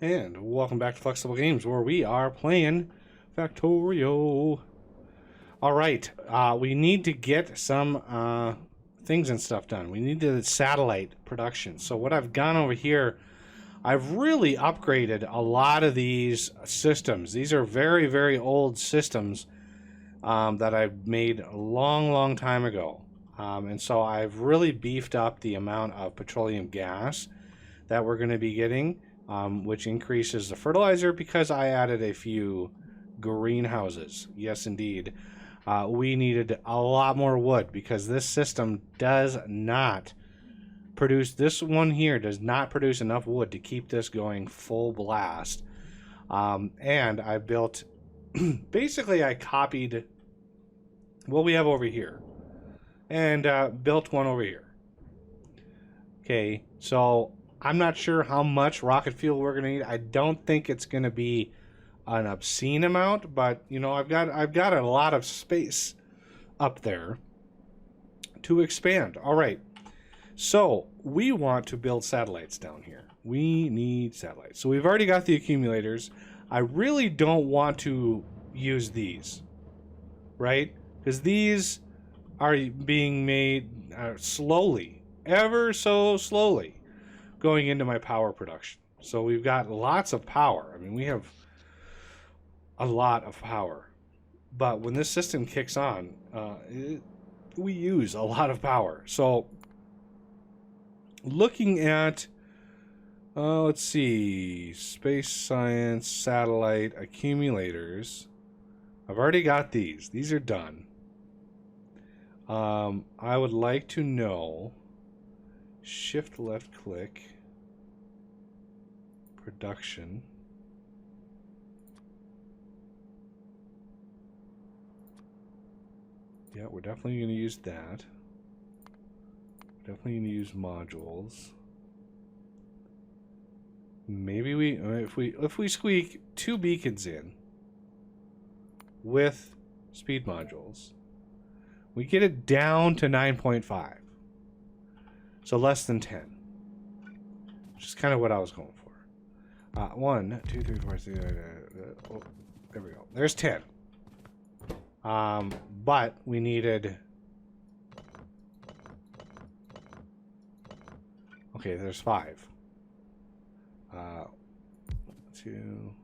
And welcome back to Flexible Games, where we are playing Factorio. All right, we need to get some things and stuff done. We need the satellite production. So what I've gone over here, I've really upgraded a lot of these systems. These are very, very old systems that I've made a long, long time ago. And so I've really beefed up the amount of petroleum gas that we're going to be getting. Which increases the fertilizer because I added a few greenhouses. Yes, indeed. We needed a lot more wood because this system does not produce, this one here does not produce enough wood to keep this going full blast. And I built, basically I copied what we have over here and built one over here. Okay, so I'm not sure how much rocket fuel we're going to need. I don't think it's going to be an obscene amount, but you know, I've got a lot of space up there to expand. All right. So, we want to build satellites down here. We need satellites. So, we've already got the accumulators. I really don't want to use these. Right? Because these are being made slowly, ever so slowly, going into my power production. So we've got lots of power. I mean, we have a lot of power. But when this system kicks on, we use a lot of power. So looking at, let's see, space science, satellite, accumulators. I've already got these. These are done. I would like to know, shift left click, production. Yeah, we're definitely going to use that. Definitely going to use modules. Maybe if we squeak 2 beacons in with speed modules, we get it down to 9.5. So less than 10. Which is kind of what I was going for. 1, 2, 3, 4, 6, oh, there we go. There's 10. But we needed. Okay, there's 5. 2.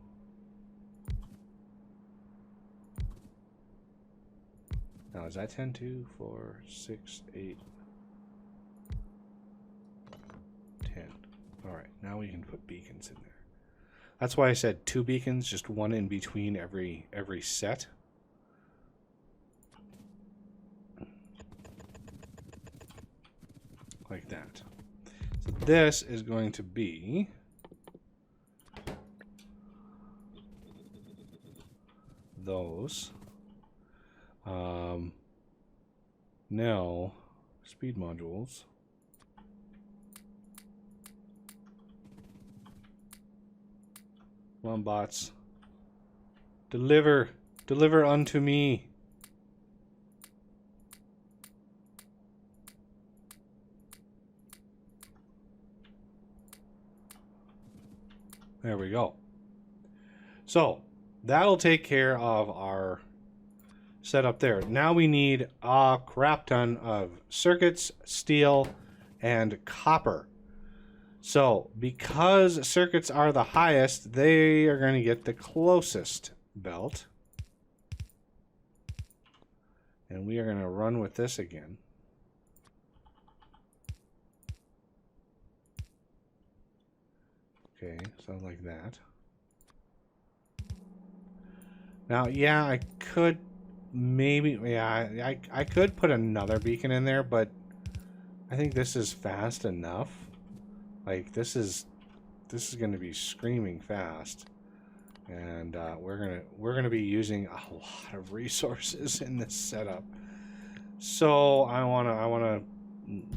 Now is that 10? 2, 4, 6, 8, 10. All right, now we can put beacons in there. That's why I said 2 beacons, just one in between every set. Like that. So this is going to be those. Now, speed modules. Come on, bots. Deliver unto me. There we go. So, that'll take care of our setup there. Now we need a crap ton of circuits, steel, and copper. So, because circuits are the highest, they are going to get the closest belt. And we are going to run with this again. Okay, so like that. Now, yeah, I could maybe, yeah, I could put another beacon in there, but I think this is fast enough. Like, this is going to be screaming fast, and we're gonna be using a lot of resources in this setup. So I wanna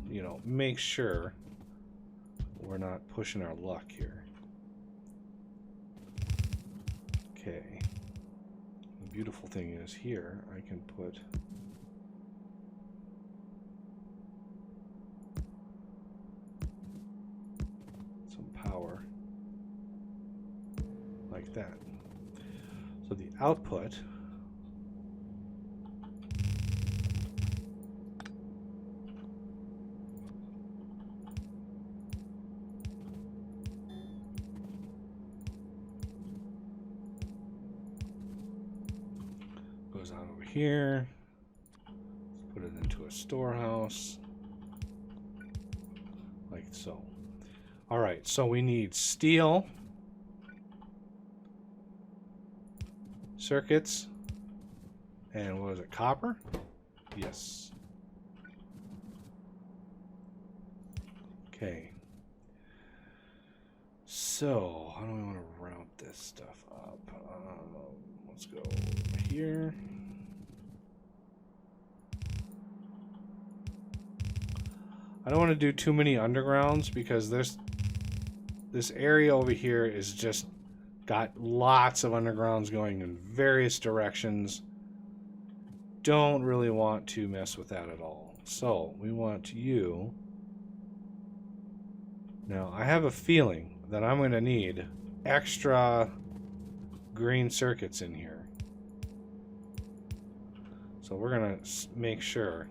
you know, make sure we're not pushing our luck here. Okay. The beautiful thing is here I can put some power like that. So the output goes out over here. Let's put it into a storehouse like so. All right, so we need steel, circuits, and what was it, copper? Yes. Okay. So, how do we want to route this stuff up? Let's go here. I don't want to do too many undergrounds because this area over here is just got lots of undergrounds going in various directions. Don't really want to mess with that at all. So we want you. Now I have a feeling that I'm going to need extra green circuits in here. So we're going to make sure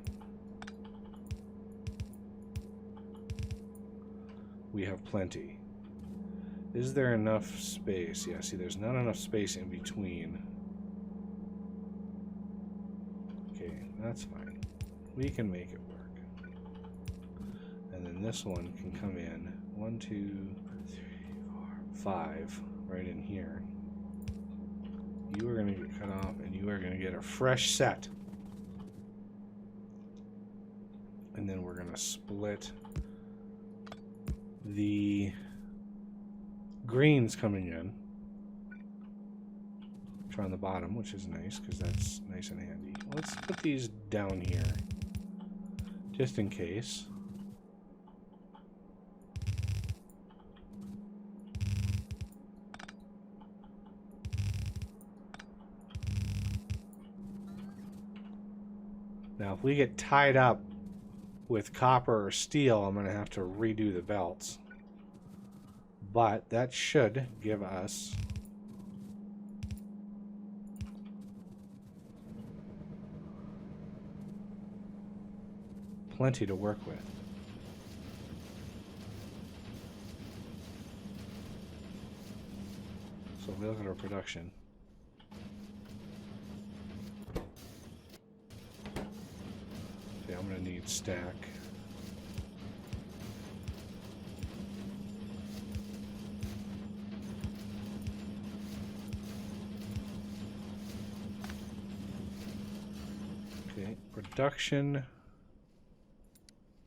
we have plenty. Is there enough space? Yeah, see, there's not enough space in between. Okay, that's fine. We can make it work. And then this one can come in. 1, 2, 3, 4, 5, right in here. You are going to get cut off, and you are going to get a fresh set. And then we're going to split the greens coming in, which are on the bottom, which is nice because that's nice and handy. Let's put these down here just in case. Now if we get tied up with copper or steel, I'm going to have to redo the belts. But that should give us plenty to work with. So if we look at our production. Okay, I'm going to need stack. Okay, production,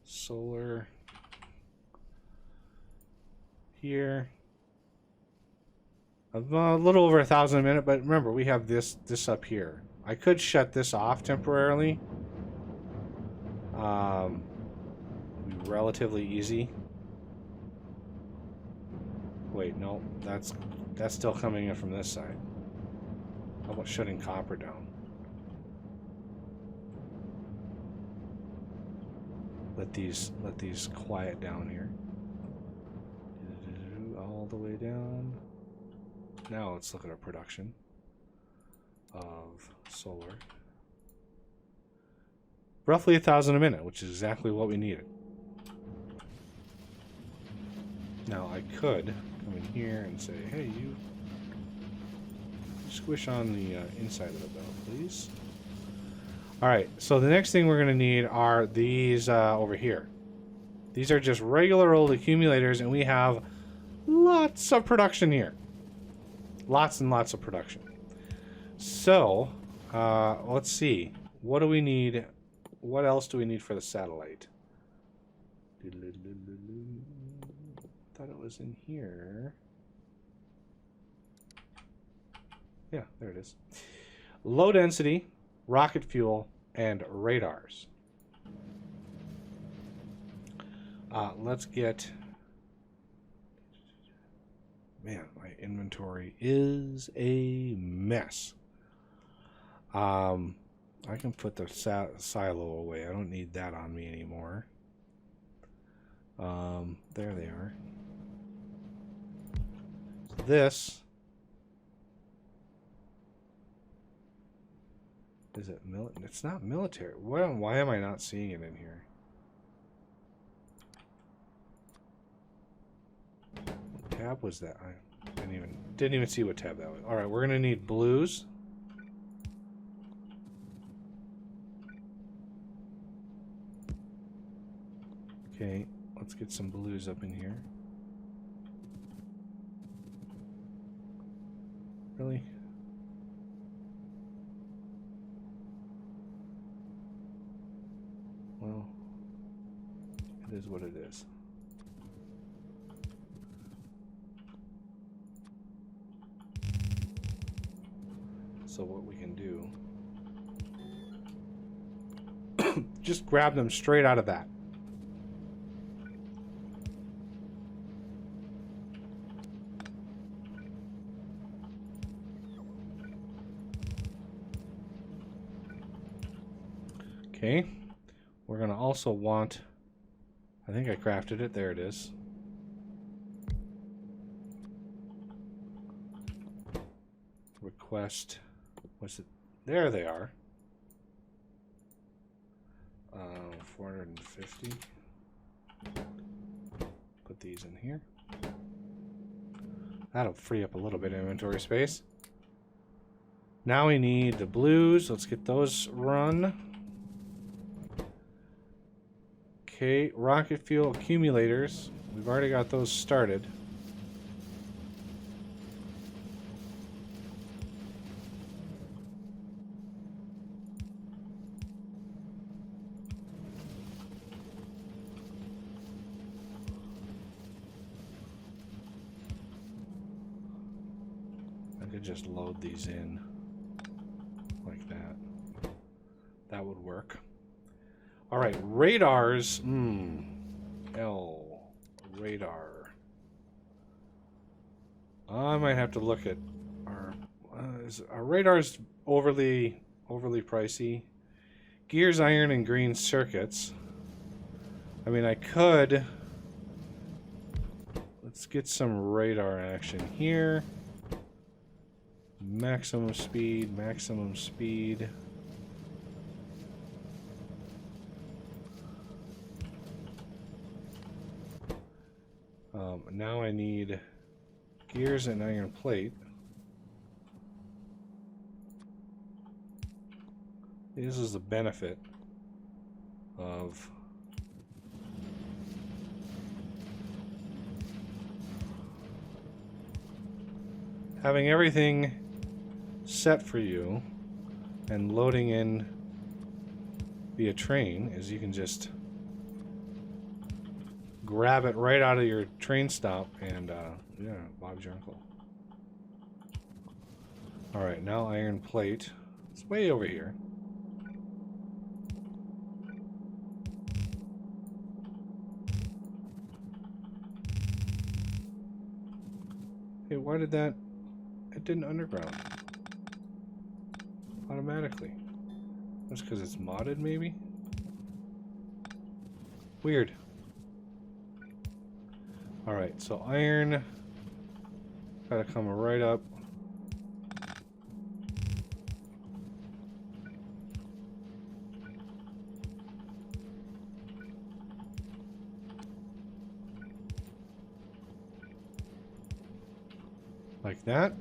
solar here. A little over 1,000 a minute, but remember we have this up here. I could shut this off temporarily. Be relatively easy. Wait, no, that's still coming in from this side. How about shutting copper down? Let these quiet down here. All the way down. Now let's look at our production of solar. Roughly 1,000 a minute, which is exactly what we needed. Now I could come in here and say, hey, you squish on the inside of the belt, please. Alright, so the next thing we're going to need are these over here. These are just regular old accumulators, and we have lots of production here. Lots and lots of production. So, let's see. What do we need? What else do we need for the satellite? Thought it was in here. Yeah, there it is. Low density, rocket fuel, and radars. Let's get... Man, my inventory is a mess. I can put the silo away. I don't need that on me anymore. There they are. So this Is it it's not military. Why am I not seeing it in here? What tab was that? I didn't even see what tab that was. All right, we're gonna need blues. Okay, let's get some blues up in here. Really? Well, it is what it is. So what we can do, just grab them straight out of that. Okay, we're going to also want, I think I crafted it, there it is. Request, what's it? There they are. 450. Put these in here. That'll free up a little bit of inventory space. Now we need the blues. Let's get those run. Okay, rocket fuel accumulators. We've already got those started. I could just load these in like that. That would work. All right, radars. Radar. I might have to look at our radar's overly pricey. Gears, iron, and green circuits. I mean, I could. Let's get some radar action here. Maximum speed, maximum speed. Now I need gears and iron plate. This is the benefit of having everything set for you and loading in via train, is you can just grab it right out of your train stop and yeah, Bob's your uncle. All right, now iron plate. It's way over here. Hey, why did that? It didn't underground automatically. That's because it's modded, maybe? Weird. Alright, so iron gotta come right up. Like that.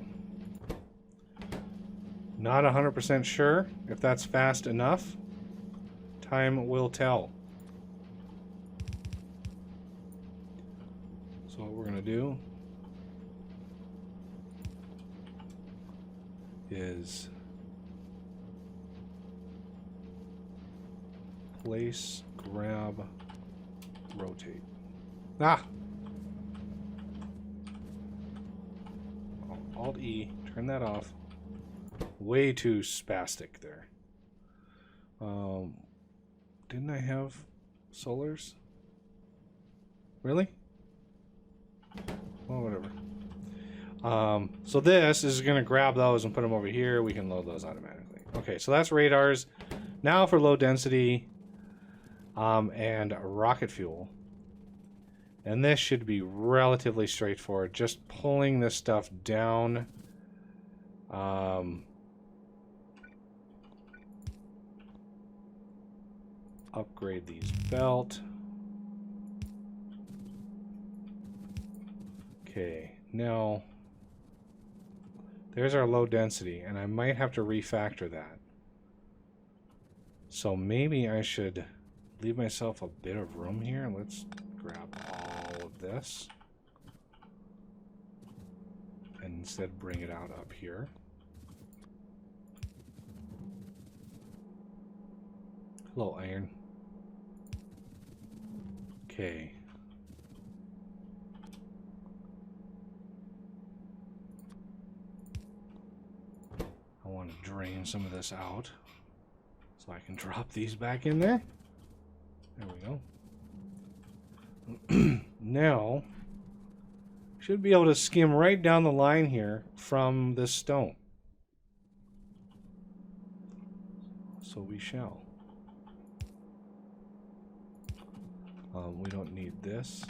Not 100% sure if that's fast enough. Time will tell. So what we're gonna do is place, grab, rotate. Ah! Alt-E, turn that off. Way too spastic there. Didn't I have solars? Really? Well, whatever. So this is going to grab those and put them over here. We can load those automatically. Okay, so that's radars. Now for low density and rocket fuel. And this should be relatively straightforward. Just pulling this stuff down. upgrade these belt. Okay, now there's our low density, and I might have to refactor that. So maybe I should leave myself a bit of room here. Let's grab all of this and instead bring it out up here. Hello, iron. Okay. I want to drain some of this out so I can drop these back in there. There we go. Now, should be able to skim right down the line here from this stone. So we shall. We don't need this.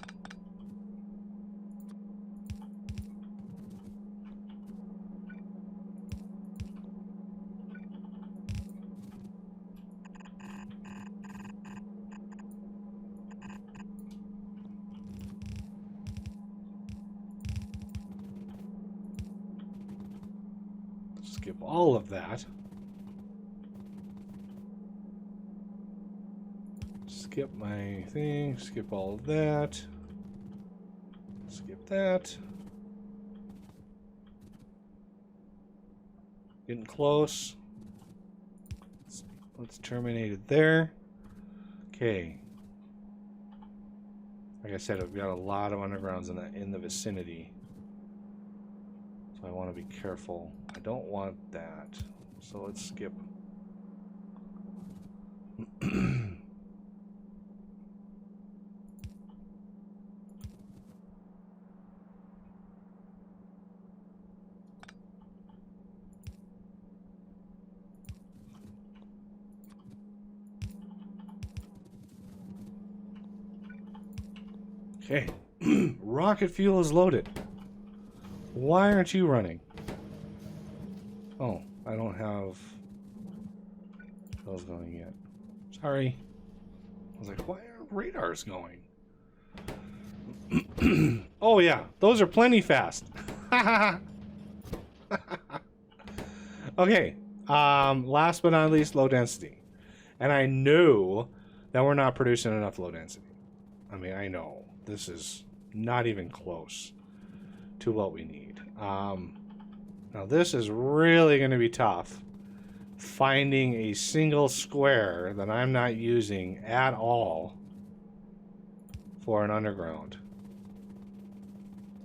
Skip all of that. Skip my thing, skip all of that. Skip that. Getting close. Let's terminate it there. Okay. Like I said, I've got a lot of undergrounds in the vicinity. So I want to be careful. I don't want that. So let's skip. Okay. Rocket fuel is loaded. Why aren't you running? Oh, I don't have those going yet. Sorry. I was like, why aren't radars going? Oh yeah, those are plenty fast. Okay. Last but not least, low density. And I know that we're not producing enough low density. I mean, I know. This is not even close to what we need. Now this is really going to be tough. Finding a single square that I'm not using at all for an underground.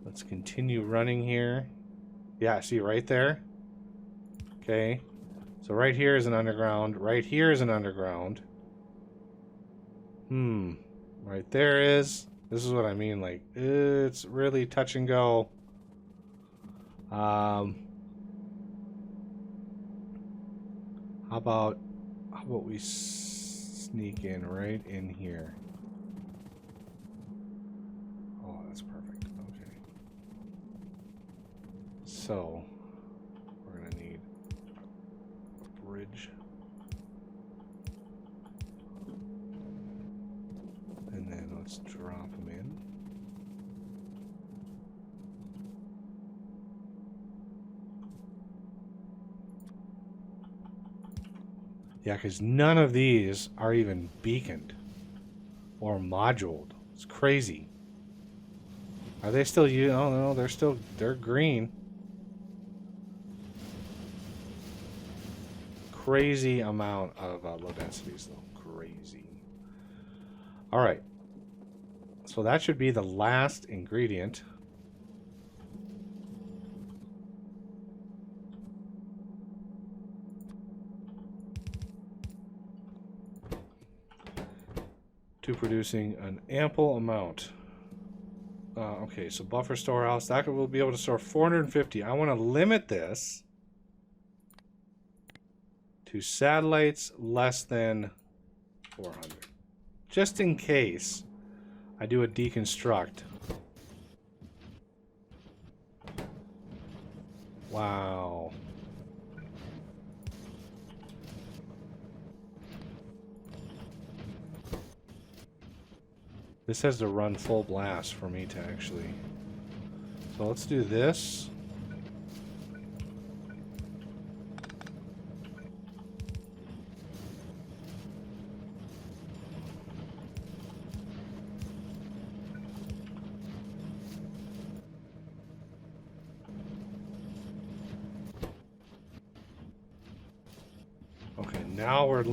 Let's continue running here. Yeah, see right there? Okay. So right here is an underground. Right here is an underground. Right there is. This is what I mean. Like, it's really touch and go. How about we sneak in right in here? Oh, that's perfect. Okay. So, we're going to need a bridge. And then let's drop them in. Yeah, because none of these are even beaconed or moduled. It's crazy. Are they still you? Oh no, they're green. Crazy amount of low densities though. Crazy. All right. So that should be the last ingredient. To producing an ample amount. Okay, so buffer storehouse. That will be able to store 450. I want to limit this to satellites less than 400. Just in case I do a deconstruct. Wow. This has to run full blast for me to actually... So let's do this. Okay, now we're...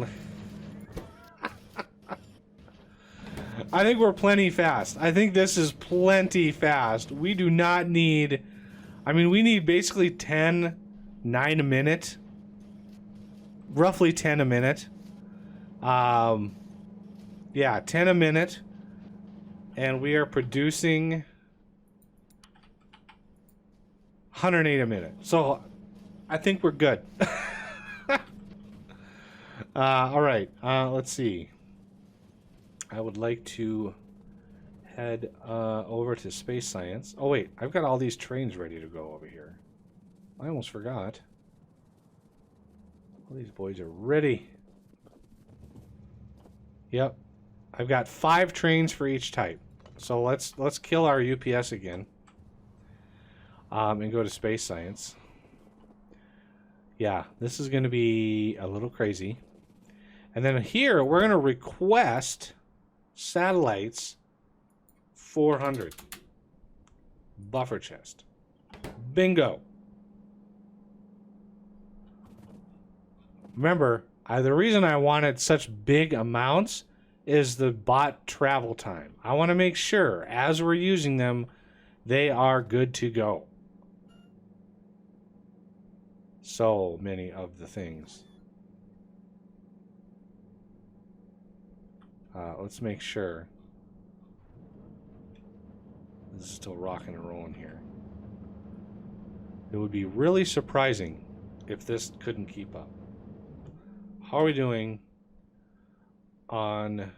I think we're plenty fast. I think this is plenty fast. We do not need... I mean, we need basically 9 a minute. Roughly 10 a minute. Yeah, 10 a minute. And we are producing 108 a minute. So, I think we're good. All right, let's see. I would like to head over to space science. Oh wait, I've got all these trains ready to go over here. I almost forgot. All these boys are ready. Yep, I've got 5 trains for each type. So let's kill our UPS again, and go to space science. Yeah, this is going to be a little crazy. And then here we're going to request satellites 400. Buffer chest. Bingo. Remember, the reason I wanted such big amounts is the bot travel time. I want to make sure, as we're using them, they are good to go. So many of the things. Let's make sure. This is still rocking and rolling here. It would be really surprising if this couldn't keep up. How are we doing on...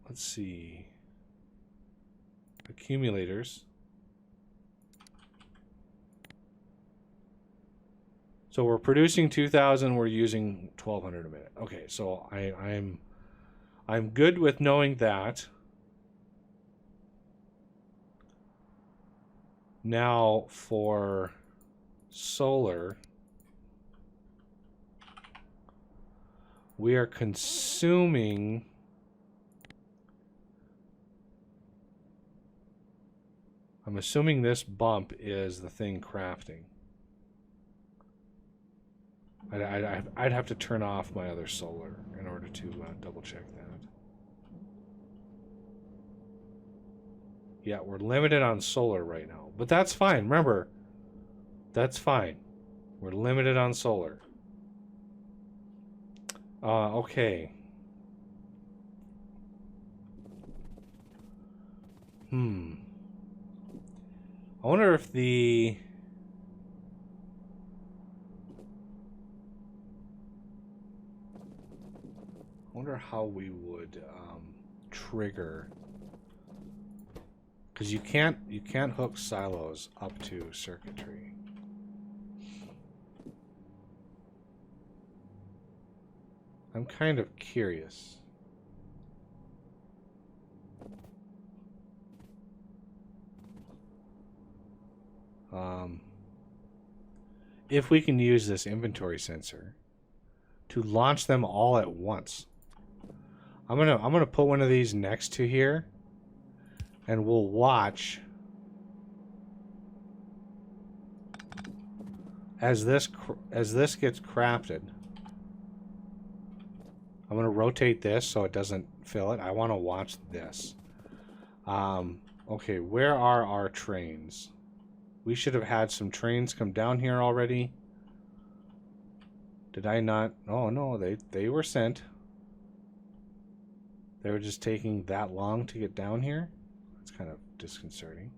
Let's see. Accumulators. So we're producing 2,000, we're using 1,200 a minute. Okay, so I'm good with knowing that. Now for solar, we are consuming I'm assuming this bump is the thing crafting. I'd have to turn off my other solar in order to double check that. Yeah, we're limited on solar right now, but that's fine. Remember, that's fine. We're limited on solar. Okay. I wonder if the... I wonder how we would trigger, because you can't hook silos up to circuitry. I'm kind of curious. If we can use this inventory sensor to launch them all at once. I'm gonna put one of these next to here, and we'll watch as this gets crafted. I'm gonna rotate this so it doesn't fill it. I want to watch this. Okay, where are our trains? We should have had some trains come down here already. Did I not? Oh no, they were sent. They were just taking that long to get down here. That's kind of disconcerting.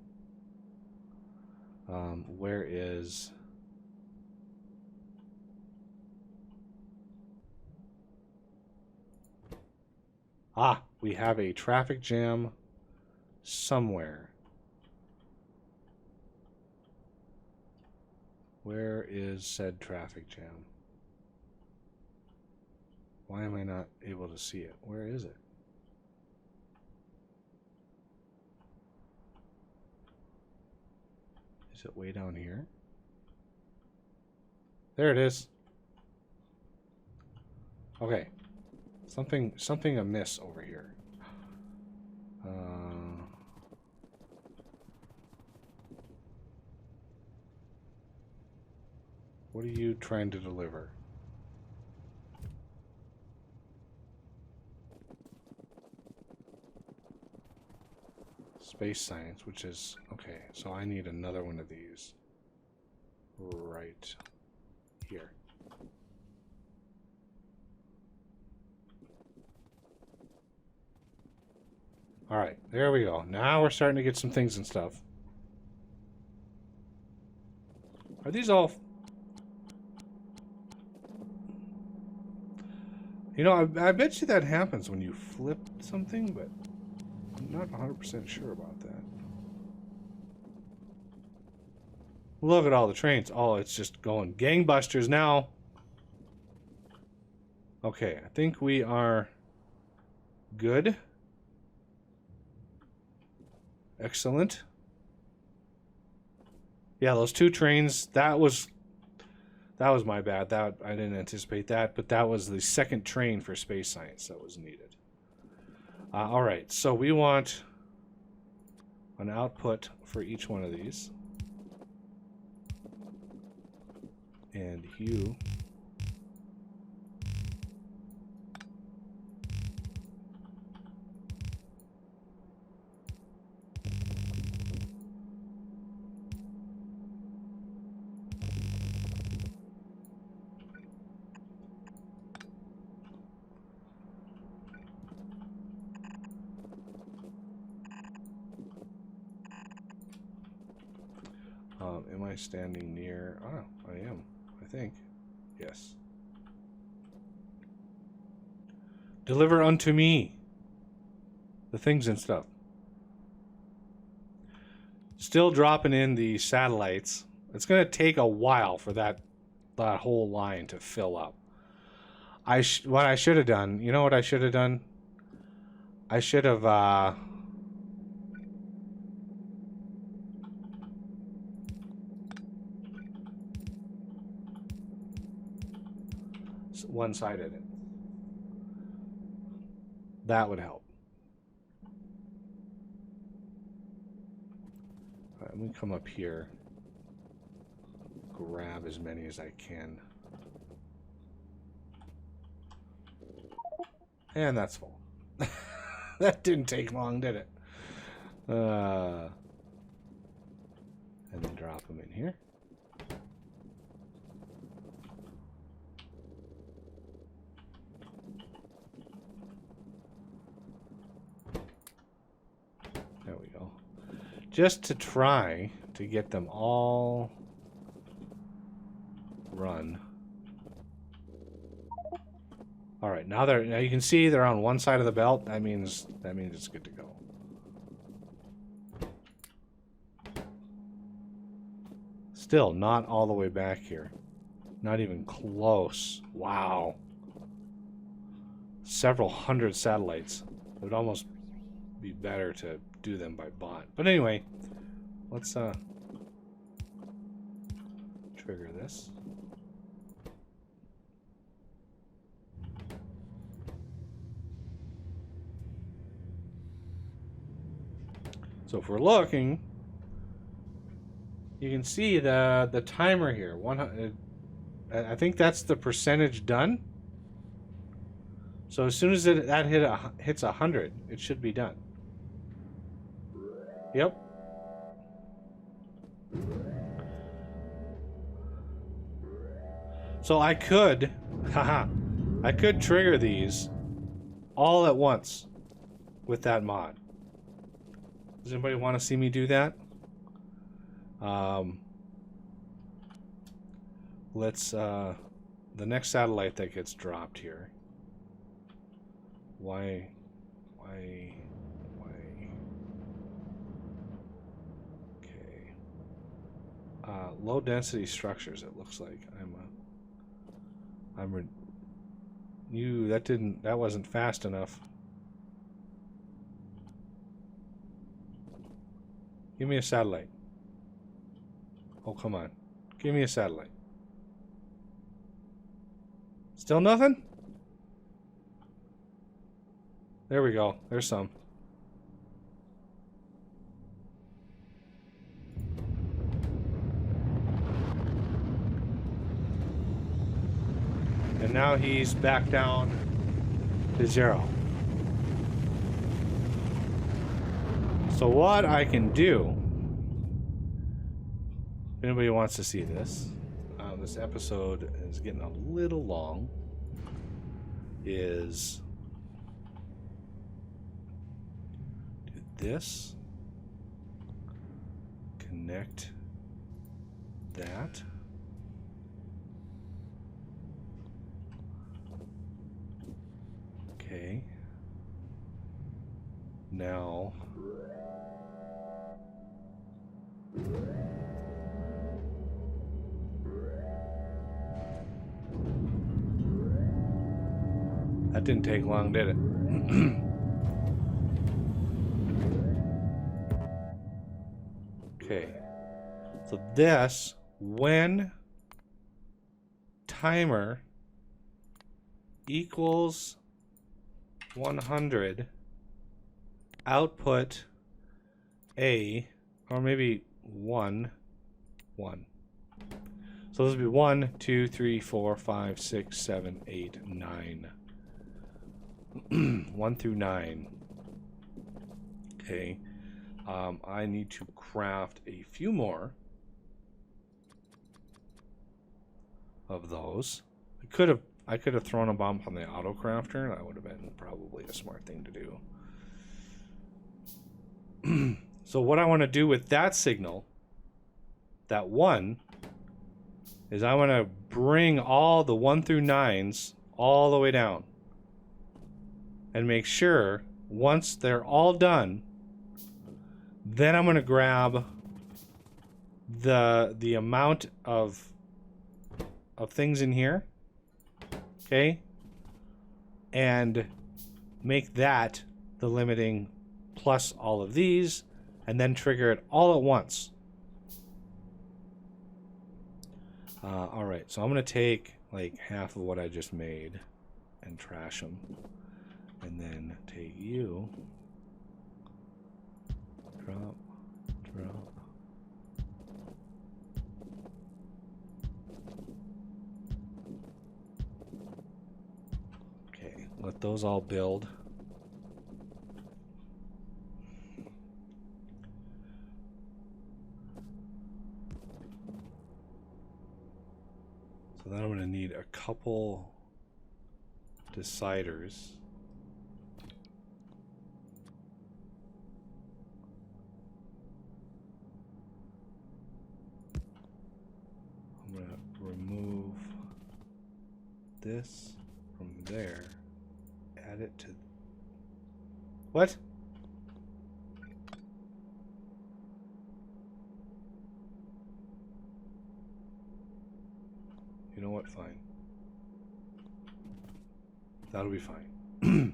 Where is... Ah, we have a traffic jam somewhere. Where is said traffic jam? Why am I not able to see it? Where is it? Is it way down here? There it is. Okay. Something amiss over here. What are you trying to deliver? Space science, which is... Okay, so I need another one of these. Right here. Alright, there we go. Now we're starting to get some things and stuff. Are these all... You know, I bet you that happens when you flip something, but I'm not 100% sure about that. Look at all the trains. Oh, it's just going gangbusters now. Okay, I think we are good. Excellent. Yeah, those two trains, that was my bad. That I didn't anticipate that, but that was the second train for space science that was needed. All right, so we want an output for each one of these. And you... am I standing near... Oh, I am, I think. Yes. Deliver unto me the things and stuff. Still dropping in the satellites. It's going to take a while for that whole line to fill up. What I should have done, you know what I should have done? I should have... one-sided it. That would help. All right, let me come up here. Grab as many as I can. And that's full. That didn't take long, did it? And then drop them in here. There we go. Just to try to get them all run. All right, now you can see they're on one side of the belt. That means it's good to go. Still not all the way back here. Not even close. Wow. Several hundred satellites. It would almost be better to do them by bot. But anyway, let's trigger this. So if we're looking, you can see the timer here. I think that's the percentage done. So as soon as that hits 100, it should be done. Yep. So I could, I could trigger these all at once with that mod. Does anybody want to see me do that? Let's, the next satellite that gets dropped here. Why? Okay. Low density structures, it looks like. That wasn't fast enough. Give me a satellite. Oh, come on. Give me a satellite. Still nothing? There we go. There's some. And now he's back down to 0. So what I can do, if anybody wants to see this, this episode is getting a little long, is do this, connect that, okay, now that didn't take long, did it? Okay. So this, when timer equals 100, output A, or maybe 1. So this would be 1, 2, 3, 4, 5, 6, 7, 8, 9. 1 through 9. Okay. I need to craft a few more of those. I could have thrown a bomb on the auto crafter. That would have been probably a smart thing to do. So what I want to do with that signal, that 1, is I want to bring all the 1 through 9s all the way down. And make sure, once they're all done, then I'm going to grab the amount of things in here, okay, and make that the limiting plus all of these, and then trigger it all at once. All right, so I'm going to take like half of what I just made and trash them, and then take you. Drop. Okay, let those all build. So then I'm going to need a couple deciders. Remove this from there, add it to what? You know what? Fine. That'll be fine. I'm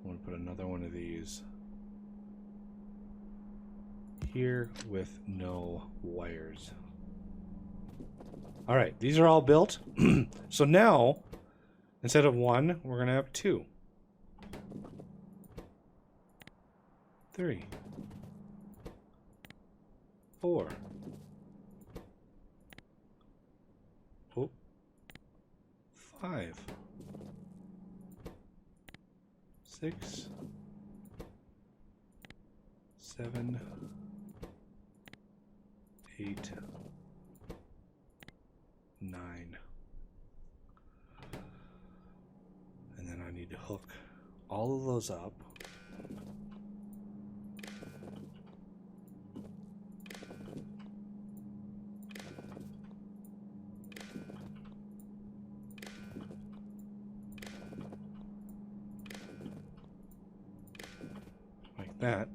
going to put another one of these here with no wires. All right, these are all built. So now, instead of 1, we're going to have 2, 3, 4, 5, 6, 7, 8, 9. And then I need to hook all of those up. Like that.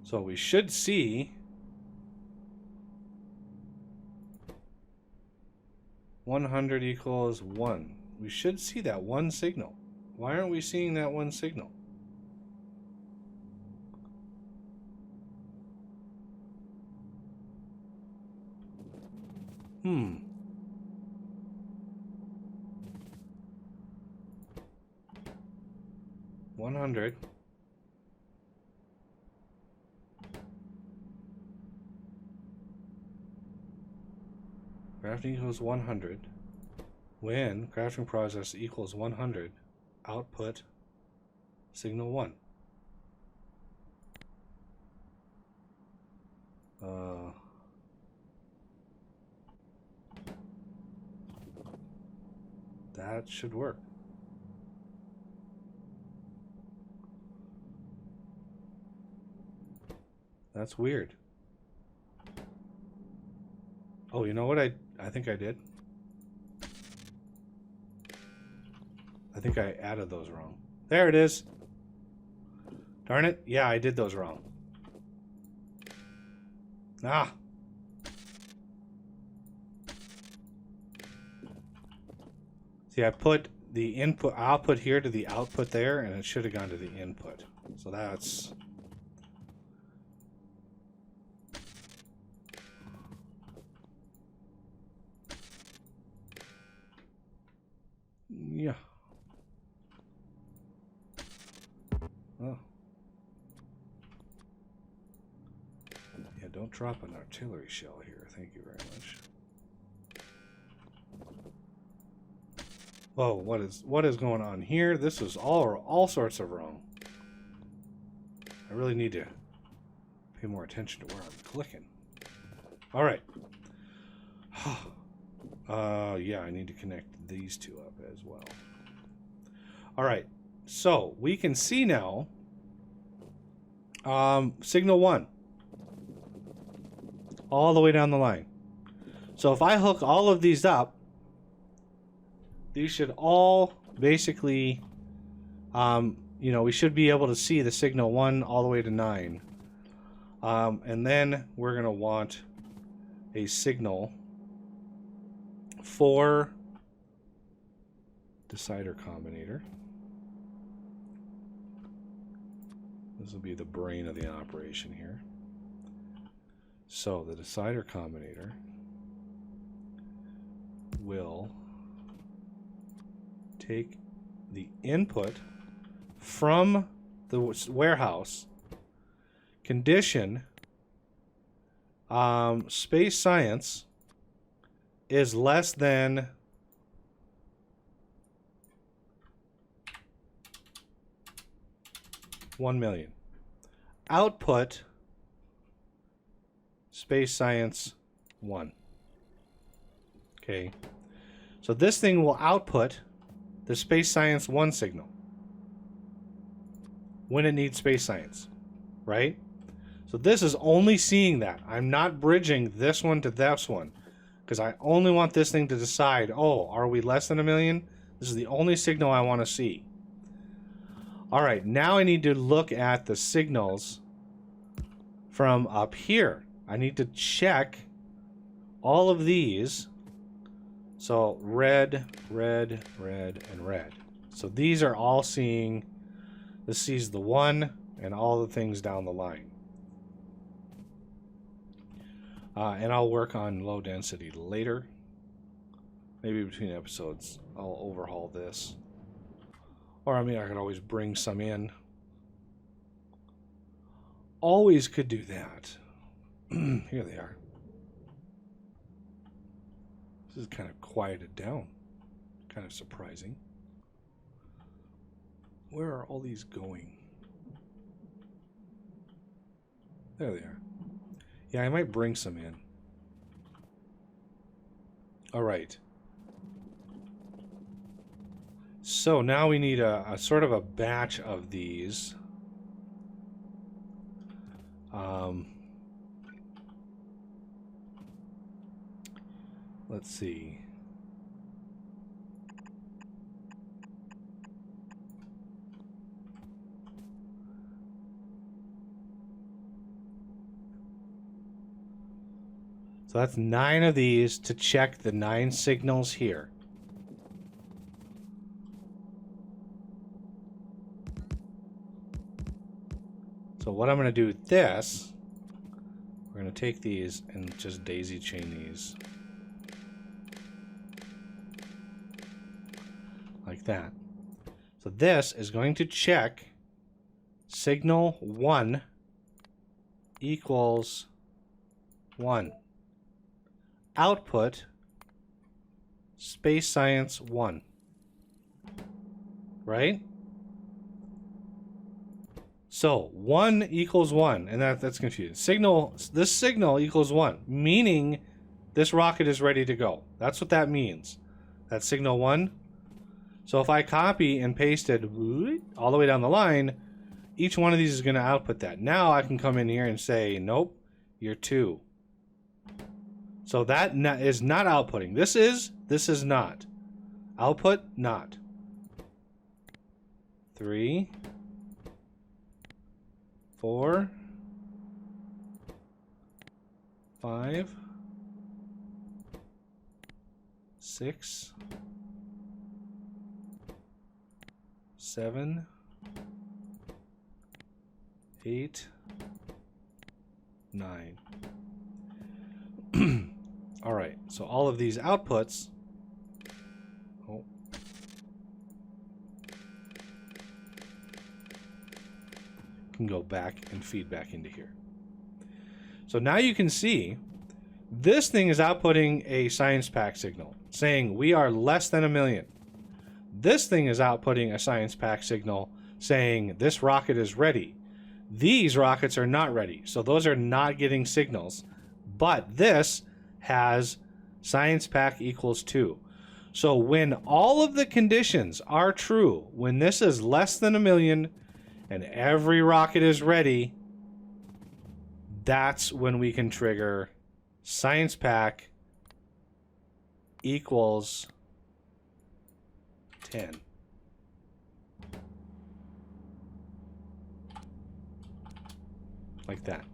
So we should see 100 equals 1. We should see that one signal. Why aren't we seeing that one signal? Hmm. $100. Crafting equals 100. When crafting process equals 100, output signal 1. That should work. That's weird. Oh, you know what I think I did? I think I added those wrong. There it is. Darn it. Yeah, I did those wrong. Ah. See, I put the input output here to the output there, and it should have gone to the input. So that's... Yeah. Oh. Yeah, don't drop an artillery shell here. Thank you very much. Whoa, what is going on here? This is all sorts of wrong. I really need to pay more attention to where I'm clicking. All right. Yeah, I need to connect these two up as well. All right. So we can see now signal 1 all the way down the line. So if I hook all of these up, these should all basically, you know, we should be able to see the signal 1 all the way to 9. And then we're going to want a signal for decider combinator. This will be the brain of the operation here. So the decider combinator will take the input from the warehouse, condition space science is less than $1 million. Output space science 1. Okay. So this thing will output the space science 1 signal when it needs space science, right? So this is only seeing that. I'm not bridging this one to this one because I only want this thing to decide, oh, are we less than $1 million? This is the only signal I want to see. All right, now I need to look at the signals from up here. I need to check all of these. So red, red, red, and red. So these are all seeing, this sees the 1 and all the things down the line. And I'll work on low density later. Maybe between episodes, I'll overhaul this. Or, I mean, I could always bring some in. Always could do that. Here they are. This is kind of quieted down. Kind of surprising. Where are all these going? There they are. Yeah, I might bring some in. All right. So now we need a sort of a batch of these. Let's see. So that's 9 of these to check the 9 signals here. So what I'm going to do with this, we're going to take these and just daisy chain these. Like that. So this is going to check signal 1 equals 1. Output space science 1. Right? So 1 equals 1, and that's confusing. This signal equals 1, meaning this rocket is ready to go. That's what that means. That's signal 1. So if I copy and pasted all the way down the line, each one of these is going to output that. Now I can come in here and say, nope, you're 2. So that is not outputting. This is not. Output, not. 3, 4, 5, 6, 7, 8, 9. All right, so all of these outputs can go back and feed back into here. So now you can see this thing is outputting a science pack signal saying we are less than 1 million. This thing is outputting a science pack signal saying this rocket is ready. These rockets are not ready, so those are not getting signals. But this has science pack equals 2. So when all of the conditions are true, when this is less than 1 million and every rocket is ready, that's when we can trigger science pack equals 10. Like that.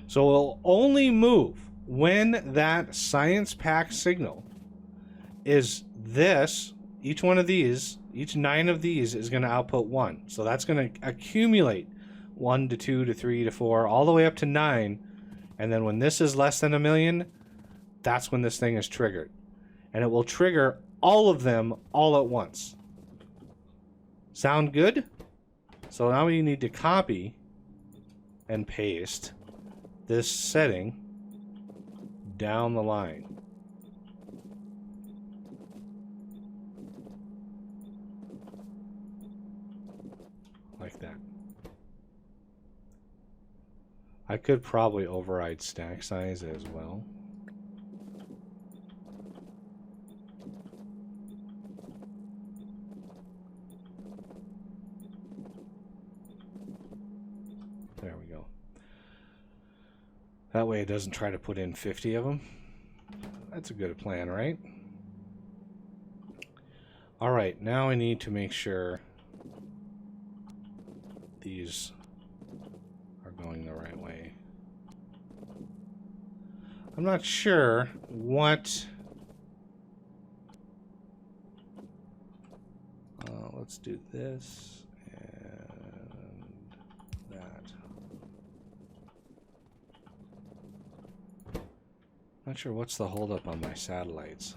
So it'll only move when that science pack signal is this. Each one of these, each 9 of these is going to output 1. So that's going to accumulate 1 to 2 to 3 to 4 all the way up to 9. And then when this is less than 1 million, that's when this thing is triggered. And it will trigger all of them all at once. Sound good? So now we need to copy and paste this setting down the line. Like that. I could probably override stack size as well. There we go. That way it doesn't try to put in 50 of them. That's a good plan, right? All right, now I need to make sure these are going the right way. I'm not sure what... let's do this and that. Not sure what's the holdup on my satellites.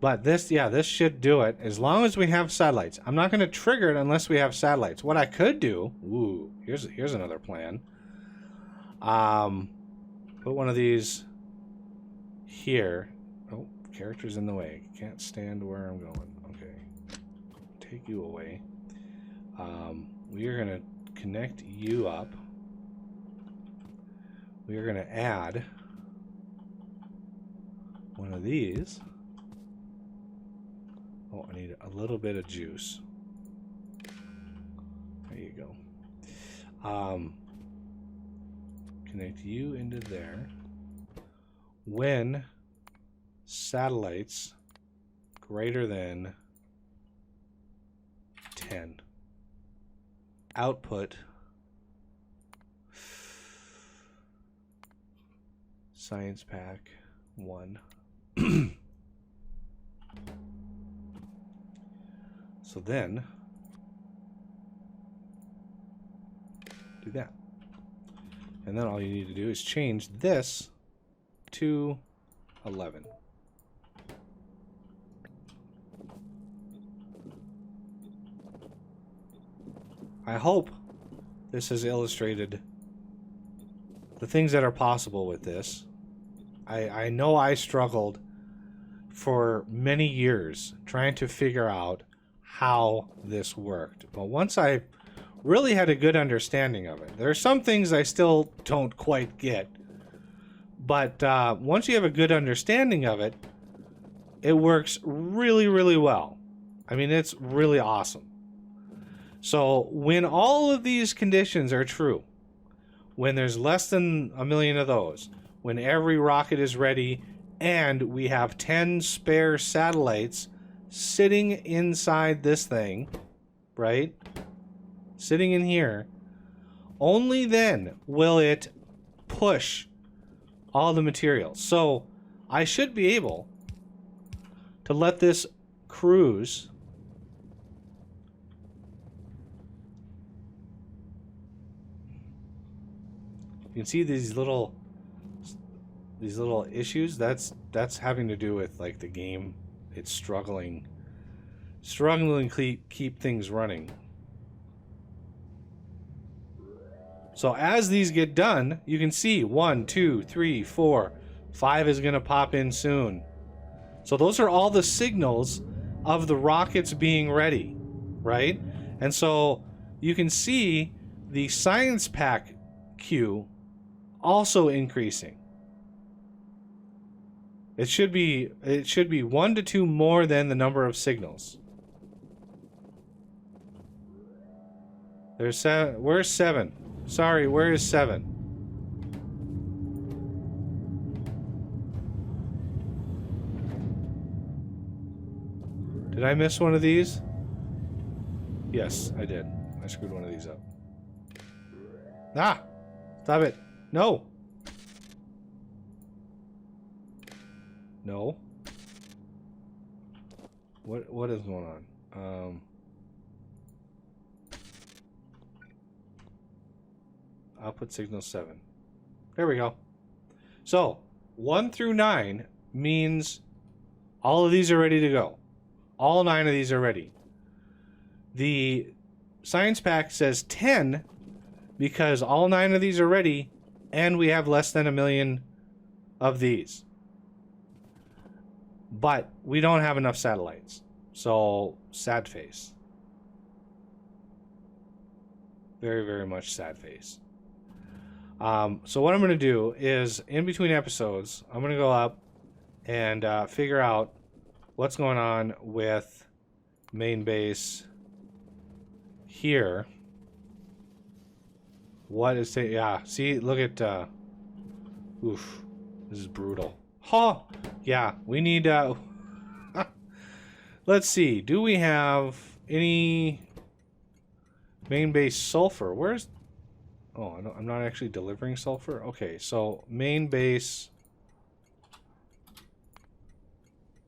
But this, yeah, this should do it as long as we have satellites. I'm not going to trigger it unless we have satellites. What I could do, ooh, here's another plan. Put one of these here. Oh, character's in the way. Can't stand where I'm going. Okay, take you away. We are going to connect you up. We are going to add one of these. Oh, I need a little bit of juice. There you go. Connect you into there. When satellites greater than 10, output Science Pack 1. So then do that. And then all you need to do is change this to 11. I hope this has illustrated the things that are possible with this. I know I struggled for many years trying to figure out how this worked. But once I really had a good understanding of it, there are some things I still don't quite get. But once you have a good understanding of it, it works really, really well. I mean, it's really awesome. So when all of these conditions are true, when there's less than 1 million of those, when every rocket is ready, and we have 10 spare satellites sitting inside this thing, right? Sitting in here, only then will it push all the materials. So I should be able to let this cruise You can see these little issues. That's having to do with like the game. It's struggling to keep things running. So as these get done, you can see 1, 2, 3, 4, 5 is going to pop in soon. So those are all the signals of the rockets being ready, right? And so you can see the science pack queue also increasing. It should be 1 to 2 more than the number of signals. There's 7. Where's 7? Sorry, where is 7? Did I miss one of these? Yes, I did. I screwed one of these up. Ah! Stop it. No! No. What is going on? Output signal 7. There we go. So 1 through 9 means all of these are ready to go. All 9 of these are ready. The science pack says 10 because all 9 of these are ready and we have less than 1 million of these. But we don't have enough satellites. So sad face. Very, very much sad face. So what I'm going to do is, in between episodes, I'm going to go up and figure out what's going on with main base here. What is it? Yeah, see, look at, oof, this is brutal. Huh, yeah, we need, let's see, do we have any main base sulfur? Where's, oh, I'm not actually delivering sulfur? Okay, so main base,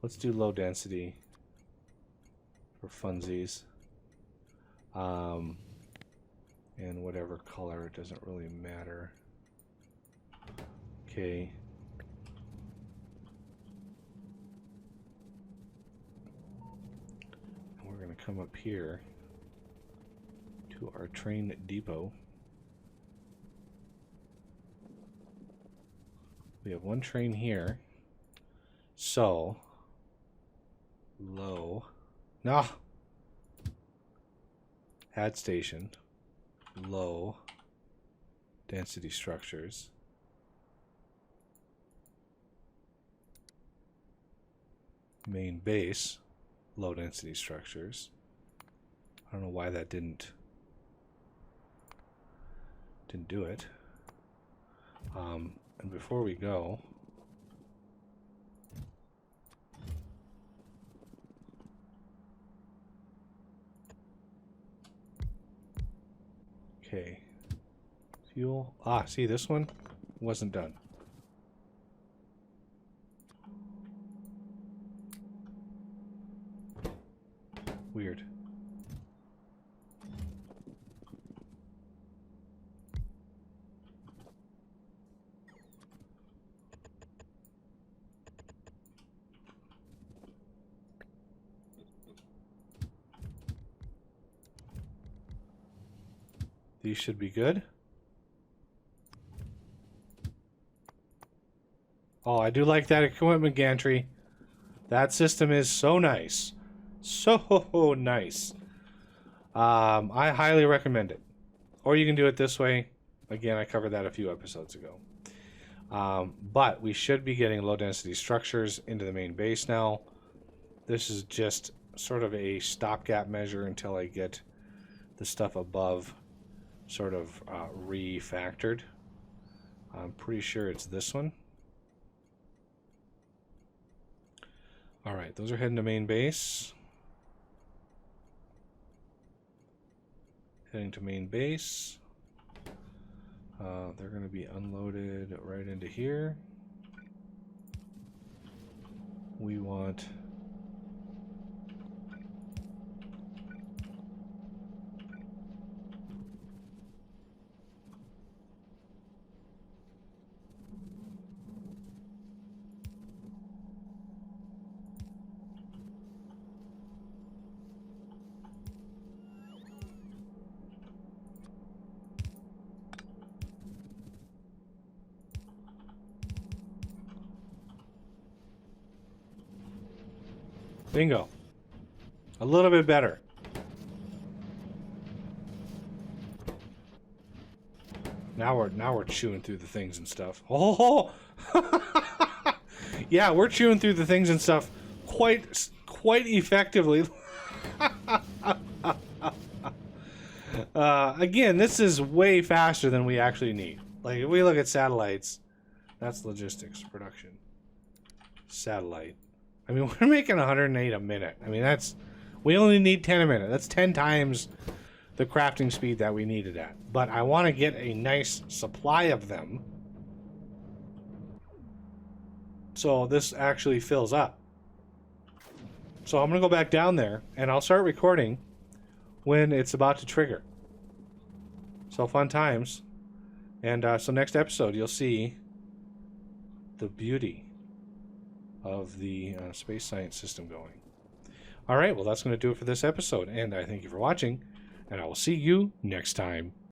let's do low density for funsies. And whatever color, it doesn't really matter. Okay. And we're going to come up here to our train depot. We have one train here. So, low. No. Add station. Low density structures. Main base. Low density structures. I don't know why that didn't do it. And before we go, okay, fuel. Ah, see, this one wasn't done. Weird. These should be good. Oh, I do like that equipment gantry. That system is so nice. So nice. I highly recommend it. Or you can do it this way. Again, I covered that a few episodes ago. But we should be getting low density structures into the main base now. This is just sort of a stopgap measure until I get the stuff above sort of refactored. I'm pretty sure it's this one. Alright, those are heading to main base. Heading to main base. They're going to be unloaded right into here. We want bingo. A little bit better. Now we're chewing through the things and stuff. Oh, yeah, we're chewing through the things and stuff quite effectively. Again, this is way faster than we actually need. Like if we look at satellites, that's logistics production. Satellite. I mean, we're making 108 a minute. I mean, we only need 10 a minute. That's 10 times the crafting speed that we needed at. But I want to get a nice supply of them, so this actually fills up. So I'm going to go back down there, and I'll start recording when it's about to trigger. So fun times. And so next episode, you'll see the beauty of the space science system going. All right, well, that's going to do it for this episode, and I thank you for watching, and I will see you next time.